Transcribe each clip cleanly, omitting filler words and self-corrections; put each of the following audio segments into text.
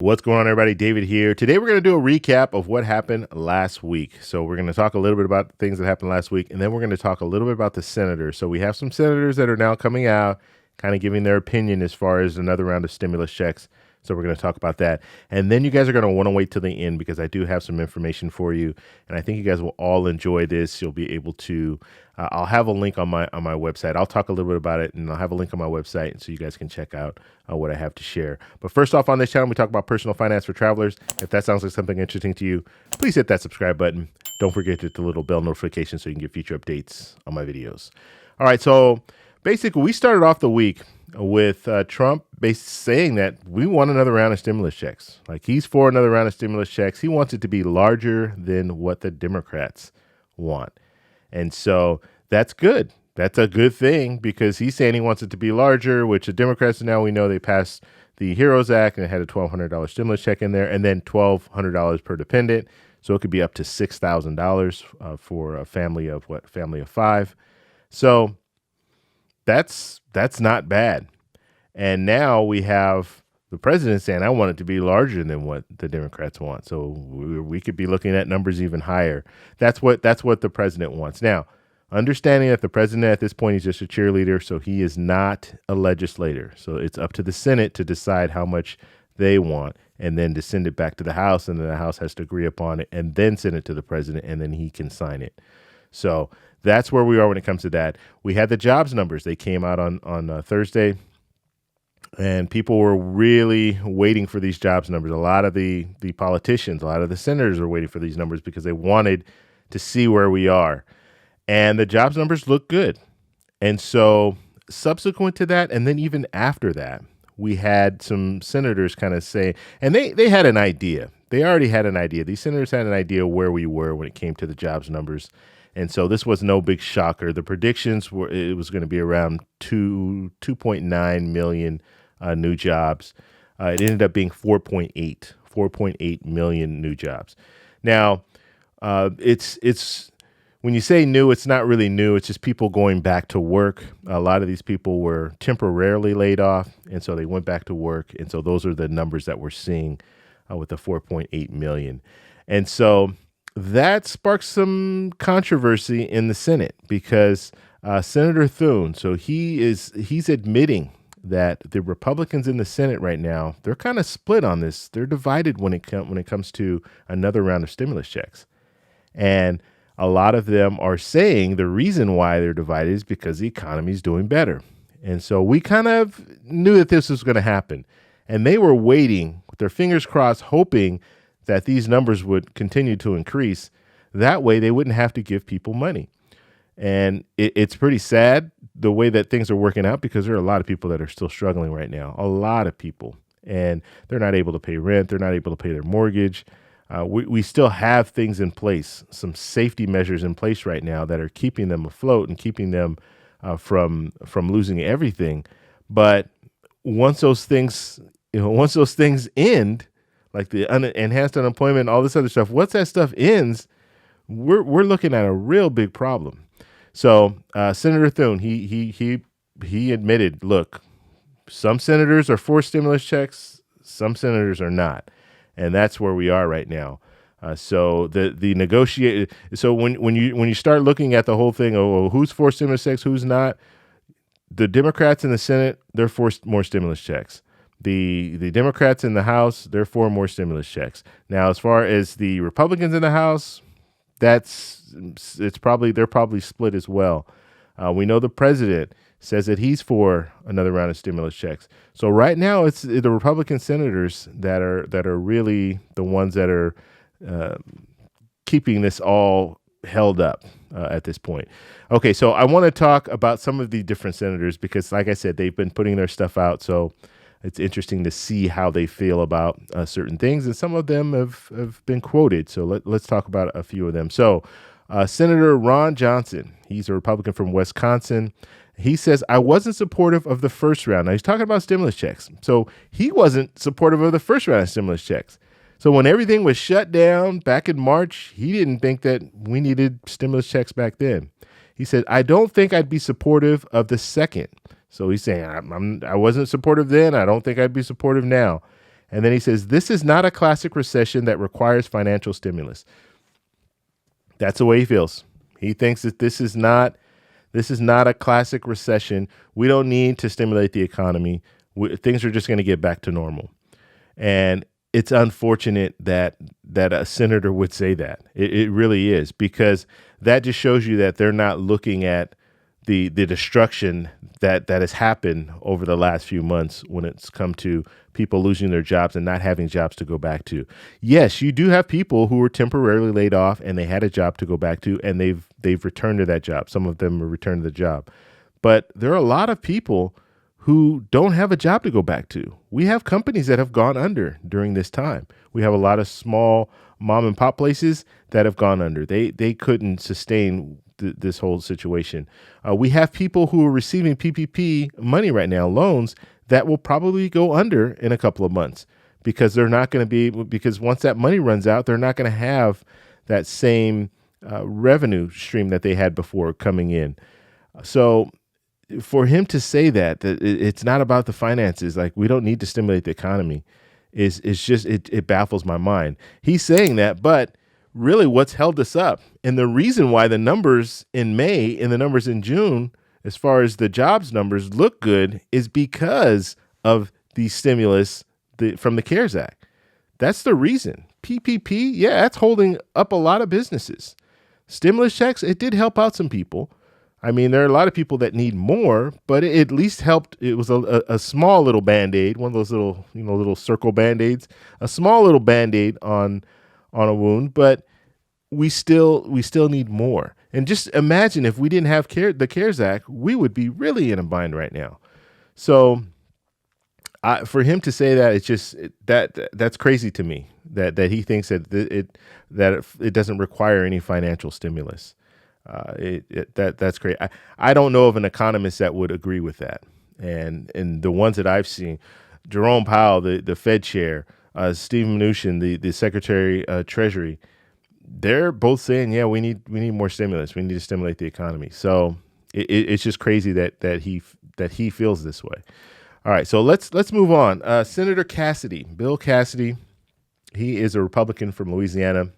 What's going on, everybody? David here. Today, we're going to do a recap of what happened last week. So we're going to talk a little bit about things that happened last week, and then we're going to talk a little bit about the senators. So we have some senators that are now coming out, kind of giving their opinion as far as another round of stimulus checks. So we're going to talk about that. And then you guys are going to want to wait till the end because I do have some information for you. And I think you guys will all enjoy this. You'll be able to, I'll have a link on my website. I'll talk a little bit about it, and I'll have a link on my website so you guys can check out what I have to share. But first off, on this channel, we talk about personal finance for travelers. If that sounds like something interesting to you, please hit that subscribe button. Don't forget to hit the little bell notification so you can get future updates on my videos. All right, so basically, we started off the week with Trump saying that we want another round of stimulus checks. Like, he's for another round of stimulus checks. He wants it to be larger than what the Democrats want. And so that's good. That's a good thing because he's saying he wants it to be larger, which the Democrats, now we know they passed the HEROES Act and it had a $1,200 stimulus check in there and then $1,200 per dependent. So it could be up to $6,000 for a family of five. So that's not bad. And now we have the president saying, I want it to be larger than what the Democrats want. So we could be looking at numbers even higher. That's what the president wants. Now, understanding that the president at this point is just a cheerleader, so he is not a legislator. So it's up to the Senate to decide how much they want and then to send it back to the House, and then the House has to agree upon it and then send it to the president, and then he can sign it. So that's where we are when it comes to that. We had the jobs numbers. They came out on Thursday, and people were really waiting for these jobs numbers. A lot of the politicians, a lot of the senators were waiting for these numbers because they wanted to see where we are. And the jobs numbers look good. And so subsequent to that, and then even after that, we had some senators kind of say, and they had an idea. They already had an idea. These senators had an idea where we were when it came to the jobs numbers. And so this was no big shocker. The predictions were it was going to be around 2.9 million new jobs. It ended up being 4.8 million new jobs. Now, it's when you say new, it's not really new. It's just people going back to work. A lot of these people were temporarily laid off, and so they went back to work. And so those are the numbers that we're seeing with the 4.8 million. And so that sparked some controversy in the Senate because Senator Thune, so he's admitting that the Republicans in the Senate right now, they're kind of split on this. They're divided when it comes to another round of stimulus checks. And a lot of them are saying the reason why they're divided is because the economy is doing better. And so we kind of knew that this was going to happen. And they were waiting with their fingers crossed, hoping that these numbers would continue to increase. That way they wouldn't have to give people money. And it's pretty sad the way that things are working out because there are a lot of people that are still struggling right now, a lot of people. And they're not able to pay rent. They're not able to pay their mortgage. We still have things in place, some safety measures in place right now that are keeping them afloat and keeping them from losing everything. But once those things end, like the enhanced unemployment, all this other stuff, once that stuff ends, we're looking at a real big problem. So Senator Thune, he admitted, look, some senators are for stimulus checks, some senators are not. And that's where we are right now. So the negotiate. So when you start looking at the whole thing, who's for stimulus checks, who's not? The Democrats in the Senate, they're for more stimulus checks. The Democrats in the House, they're for more stimulus checks. Now, as far as the Republicans in the House, they're probably split as well. We know the president says that he's for another round of stimulus checks. So right now, it's the Republican senators that are really the ones that are keeping this all held up at this point. Okay, so I want to talk about some of the different senators because, like I said, they've been putting their stuff out. So it's interesting to see how they feel about certain things, and some of them have been quoted. So let's talk about a few of them. So Senator Ron Johnson, he's a Republican from Wisconsin. He says, I wasn't supportive of the first round. Now, he's talking about stimulus checks. So he wasn't supportive of the first round of stimulus checks. So when everything was shut down back in March, he didn't think that we needed stimulus checks back then. He said, I don't think I'd be supportive of the second. So he's saying, I wasn't supportive then. I don't think I'd be supportive now. And then he says, this is not a classic recession that requires financial stimulus. That's the way he feels. He thinks that this is not a classic recession. We don't need to stimulate the economy. Things are just going to get back to normal. And it's unfortunate that a senator would say that. It really is, because that just shows you that they're not looking at the destruction that has happened over the last few months when it's come to people losing their jobs and not having jobs to go back to. Yes, you do have people who were temporarily laid off and they had a job to go back to, and they've returned to that job. Some of them are returned to the job. But there are a lot of people who don't have a job to go back to. We have companies that have gone under during this time. We have a lot of small mom and pop places that have gone under. They couldn't sustain this whole situation. We have people who are receiving PPP money right now, loans that will probably go under in a couple of months, because they're not going to be, because once that money runs out, they're not going to have that same revenue stream that they had before coming in. So for him to say that it's not about the finances, like we don't need to stimulate the economy, is just, it baffles my mind. He's saying that, but really what's held us up, and the reason why the numbers in May and the numbers in June, as far as the jobs numbers look good, is because of the stimulus from the CARES Act. That's the reason. PPP, yeah, that's holding up a lot of businesses. Stimulus checks, it did help out some people. I mean, there are a lot of people that need more, but it at least helped. It was a small little Band-Aid, one of those little, little circle Band-Aids, a small little Band-Aid on a wound, but we still need more. And just imagine if we didn't have the CARES Act, we would be really in a bind right now. So for him to say that, it's just that's crazy to me, that he thinks that it doesn't require any financial stimulus. That's great. I don't know of an economist that would agree with that. And the ones that I've seen, Jerome Powell, the Fed chair, Steve Mnuchin, the Secretary Treasury, they're both saying, yeah, we need more stimulus. We need to stimulate the economy. So it's just crazy that he feels this way. All right, so let's move on. Senator Cassidy, Bill Cassidy, he is a Republican from Louisiana.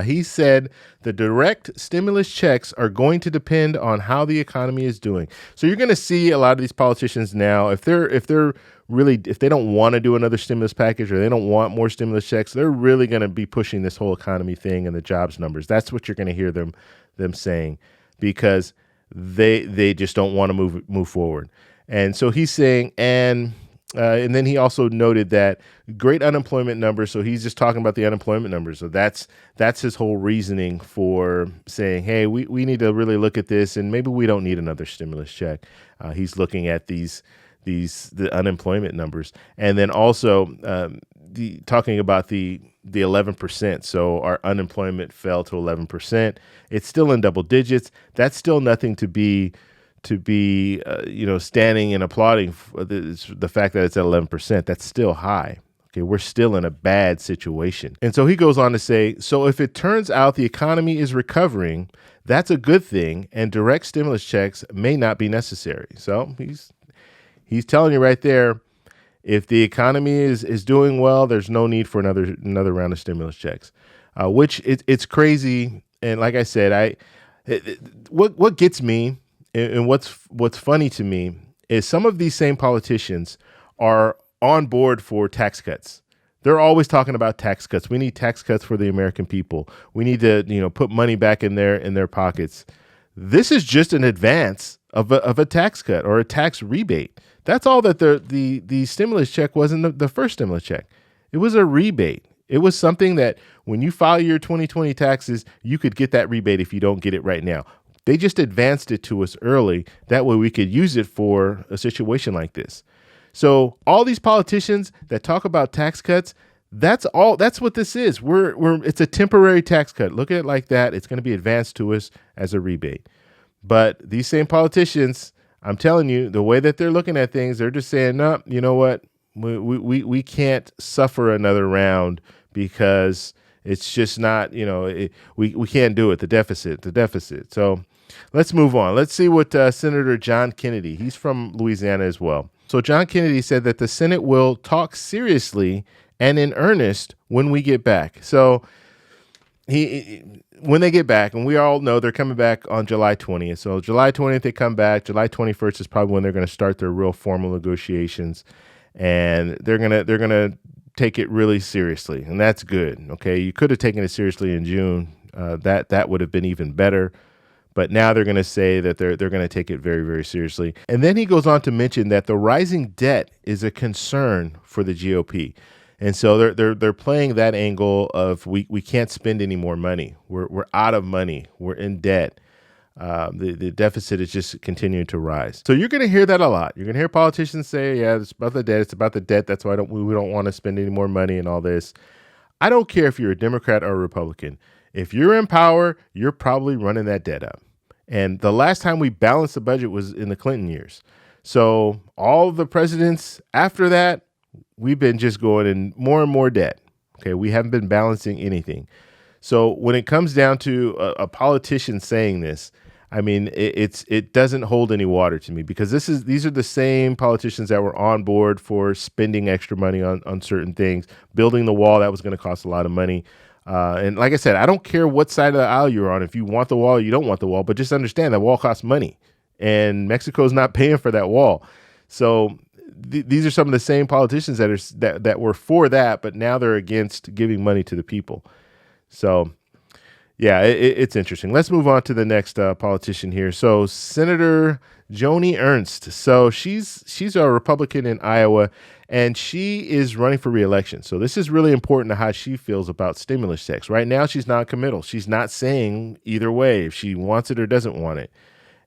He said the direct stimulus checks are going to depend on how the economy is doing. So you're going to see a lot of these politicians now, if they don't want to do another stimulus package, or they don't want more stimulus checks, they're really going to be pushing this whole economy thing and the jobs numbers. That's what you're going to hear them saying, because they just don't want to move forward. And so he's saying, and then he also noted that great unemployment numbers. So he's just talking about the unemployment numbers. So that's his whole reasoning for saying, hey, we need to really look at this, and maybe we don't need another stimulus check. He's looking at the unemployment numbers, and then also talking about the 11%. So our unemployment fell to 11%. It's still in double digits. That's still nothing to be standing and applauding the fact that it's at 11%. That's still high. Okay, we're still in a bad situation. And so he goes on to say, so if it turns out the economy is recovering, that's a good thing, and direct stimulus checks may not be necessary. So he's telling you right there, if the economy is doing well, there's no need for another round of stimulus checks, which it's crazy. And like I said, what gets me, and what's funny to me, is some of these same politicians are on board for tax cuts. They're always talking about tax cuts. We need tax cuts for the American people. We need to, put money back in their pockets. This is just an advance of a tax cut or a tax rebate. That's all that the stimulus check wasn't. The first stimulus check, it was a rebate. It was something that when you file your 2020 taxes, you could get that rebate if you don't get it right now. They just advanced it to us early. That way we could use it for a situation like this. So all these politicians that talk about tax cuts, that's what this is. It's a temporary tax cut. Look at it like that. It's going to be advanced to us as a rebate. But these same politicians, I'm telling you, the way that they're looking at things, they're just saying, no, you know what? We can't suffer another round, because it's just not, we can't do it. The deficit. So let's move on. Let's see what Senator John Kennedy, he's from Louisiana as well. So John Kennedy said that the Senate will talk seriously and in earnest when we get back. So when they get back, and we all know they're coming back on July 20th. So July 20th, they come back. July 21st is probably when they're going to start their real formal negotiations, and they're gonna take it really seriously, and that's good. Okay, you could have taken it seriously in June. That would have been even better. But now they're going to say that they're going to take it very, very seriously. And then he goes on to mention that the rising debt is a concern for the GOP. And so they're playing that angle of we can't spend any more money. We're out of money. We're in debt. The deficit is just continuing to rise. So you're going to hear that a lot. You're going to hear politicians say, yeah, it's about the debt. It's about the debt. That's why we don't want to spend any more money and all this. I don't care if you're a Democrat or a Republican. If you're in power, you're probably running that debt up. And the last time we balanced the budget was in the Clinton years. So all the presidents after that, we've been just going in more and more debt. Okay, we haven't been balancing anything. So when it comes down to a politician saying this, I mean, it doesn't hold any water to me, because these are the same politicians that were on board for spending extra money on certain things, building the wall that was going to cost a lot of money. And like I said, I don't care what side of the aisle you're on. If you want the wall, you don't want the wall, but just understand that wall costs money, and Mexico's not paying for that wall. So these are some of the same politicians that were for that, but now they're against giving money to the people. So yeah, it's interesting. Let's move on to the next politician here. So Senator Joni Ernst. So she's a Republican in Iowa, and she is running for reelection. So this is really important to how she feels about stimulus checks. Right now, she's non-committal. She's not saying either way if she wants it or doesn't want it.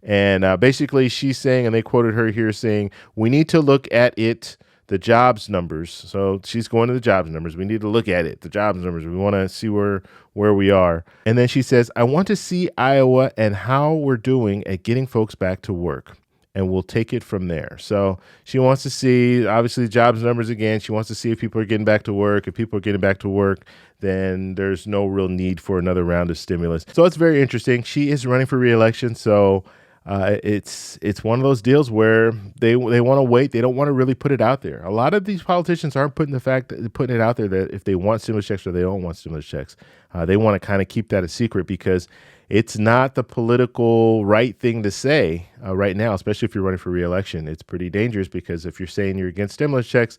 And basically she's saying, and they quoted her here saying, we need to look at it, the jobs numbers. So she's going to the jobs numbers. We need to look at it, the jobs numbers. We want to see where we are. And then she says, I want to see Iowa and how we're doing at getting folks back to work, and we'll take it from there. So she wants to see, obviously, jobs numbers again. She wants to see if people are getting back to work. If people are getting back to work, then there's no real need for another round of stimulus. So it's very interesting. She is running for reelection. So it's one of those deals where they want to wait. They don't want to really put it out there. A lot of these politicians aren't putting it out there that if they want stimulus checks or they don't want stimulus checks. They want to kind of keep that a secret, because it's not the political right thing to say right now, especially if you're running for reelection. It's pretty dangerous, because if you're saying you're against stimulus checks,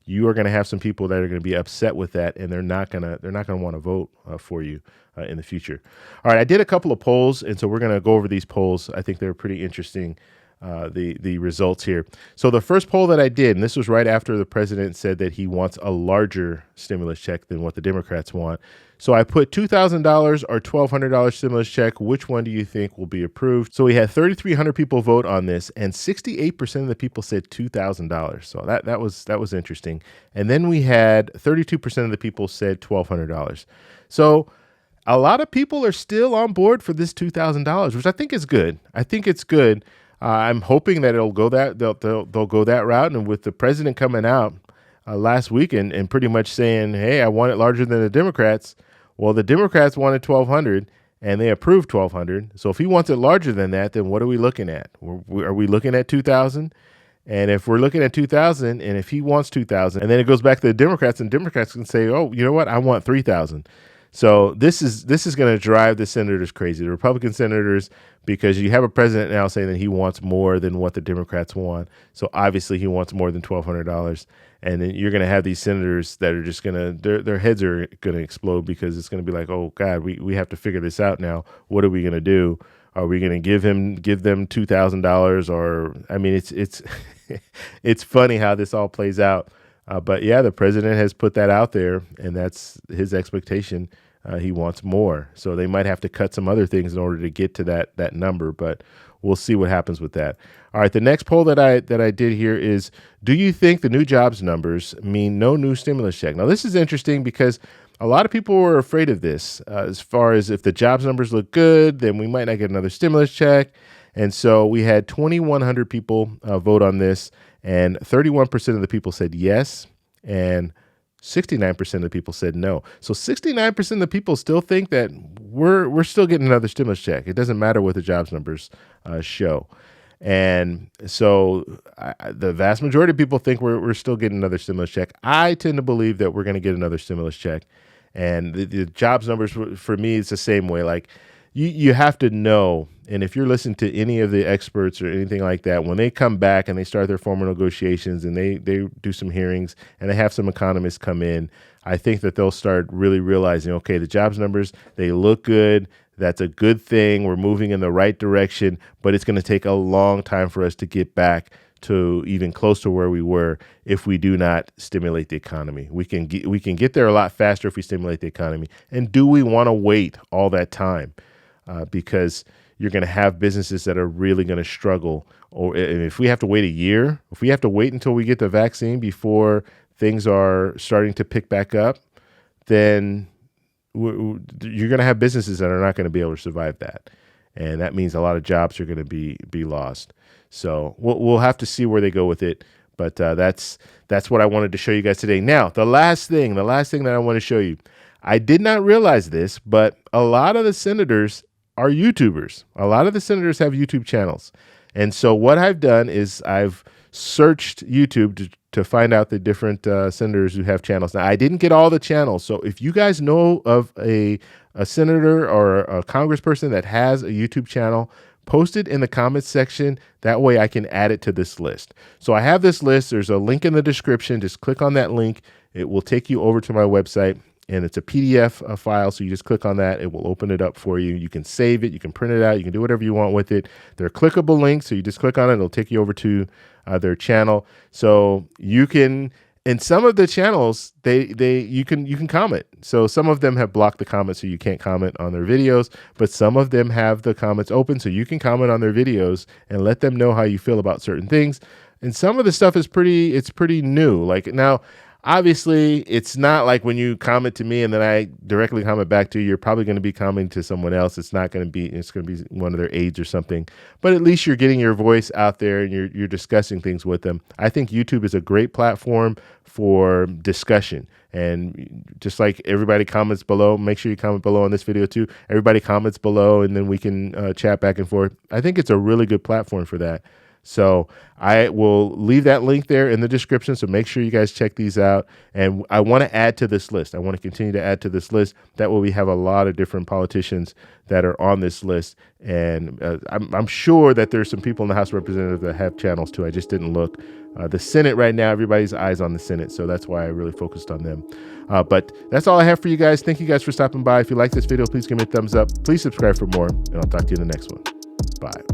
you are going to have some people that are going to be upset with that, and they're not going to want to vote for you in the future. All right, I did a couple of polls, and so we're going to go over these polls. I think they're pretty interesting, the results here. So the first poll that I did, and this was right after the president said that he wants a larger stimulus check than what the Democrats want. So I put $2,000 or $1,200 stimulus check. Which one do you think will be approved? So we had 3,300 people vote on this, and 68% of the people said $2,000. So that was interesting. And then we had 32% of the people said $1,200. So a lot of people are still on board for this $2,000, which I think is good. I think it's good. I'm hoping that they'll go that route. And with the president coming out last week and pretty much saying, hey, I want it larger than the Democrats. Well, the Democrats wanted 1,200 and they approved 1,200. So if he wants it larger than that, then what are we looking at? Are we looking at 2,000? And if we're looking at 2,000, and if he wants 2,000, and then it goes back to the Democrats, and Democrats can say, oh, you know what? I want 3,000. So this is going to drive the senators crazy, the Republican senators, because you have a president now saying that he wants more than what the Democrats want. So obviously he wants more than $1,200. And then you're going to have these senators that are just going to, their heads are going to explode, because it's going to be like, oh, God, we have to figure this out now. What are we going to do? Are we going to give them $2,000? Or, I mean, it's it's funny how this all plays out. But yeah, the president has put that out there, and that's his expectation. He wants more. So they might have to cut some other things in order to get to that number, but we'll see what happens with that. All right, the next poll that I did here is, do you think the new jobs numbers mean no new stimulus check? Now, this is interesting because a lot of people were afraid of this as far as if the jobs numbers look good, then we might not get another stimulus check. And so we had 2,100 people vote on this, and 31% of the people said yes, and 69% of the people said no. So 69% of the people still think that we're still getting another stimulus check. It doesn't matter what the jobs numbers show. And so the vast majority of people think we're still getting another stimulus check. I tend to believe that we're going to get another stimulus check. And the jobs numbers for me, it's the same way. Like you have to know, and if you're listening to any of the experts or anything like that, when they come back and they start their formal negotiations and they do some hearings and they have some economists come in, I think that they'll start really realizing, okay, the jobs numbers, they look good. That's a good thing. We're moving in the right direction, but it's going to take a long time for us to get back to even close to where we were if we do not stimulate the economy. We can get there a lot faster if we stimulate the economy. And do we want to wait all that time? Because you're going to have businesses that are really going to struggle. Or if we have to wait a year, if we have to wait until we get the vaccine before things are starting to pick back up, then you're going to have businesses that are not going to be able to survive that. And that means a lot of jobs are going to be lost. So we'll have to see where they go with it. But that's what I wanted to show you guys today. Now, the last thing that I want to show you, I did not realize this, but a lot of the senators are YouTubers. A lot of the senators have YouTube channels. And so what I've done is I've searched YouTube to find out the different senators who have channels. Now, I didn't get all the channels. So if you guys know of a senator or a congressperson that has a YouTube channel, post it in the comments section. That way I can add it to this list. So I have this list. There's a link in the description. Just click on that link. It will take you over to my website. And it's a PDF file, so you just click on that. It will open it up for you. You can save it. You can print it out. You can do whatever you want with it. They're clickable links, so you just click on it. It'll take you over to their channel. So you can, in some of the channels, you can comment. So some of them have blocked the comments, so you can't comment on their videos. But some of them have the comments open, so you can comment on their videos and let them know how you feel about certain things. And some of the stuff is pretty new. Like now, obviously, it's not like when you comment to me and then I directly comment back to you, you're probably going to be commenting to someone else. It's going to be one of their aides or something. But at least you're getting your voice out there and you're discussing things with them. I think YouTube is a great platform for discussion. And just like everybody comments below, make sure you comment below on this video too. Everybody comments below and then we can chat back and forth. I think it's a really good platform for that. So I will leave that link there in the description. So make sure you guys check these out. And I want to add to this list. I want to continue to add to this list. That way we have a lot of different politicians that are on this list. And I'm sure that there's some people in the House of Representatives that have channels too. I just didn't look. The Senate right now, everybody's eyes on the Senate. So that's why I really focused on them. But that's all I have for you guys. Thank you guys for stopping by. If you like this video, please give me a thumbs up. Please subscribe for more. And I'll talk to you in the next one. Bye.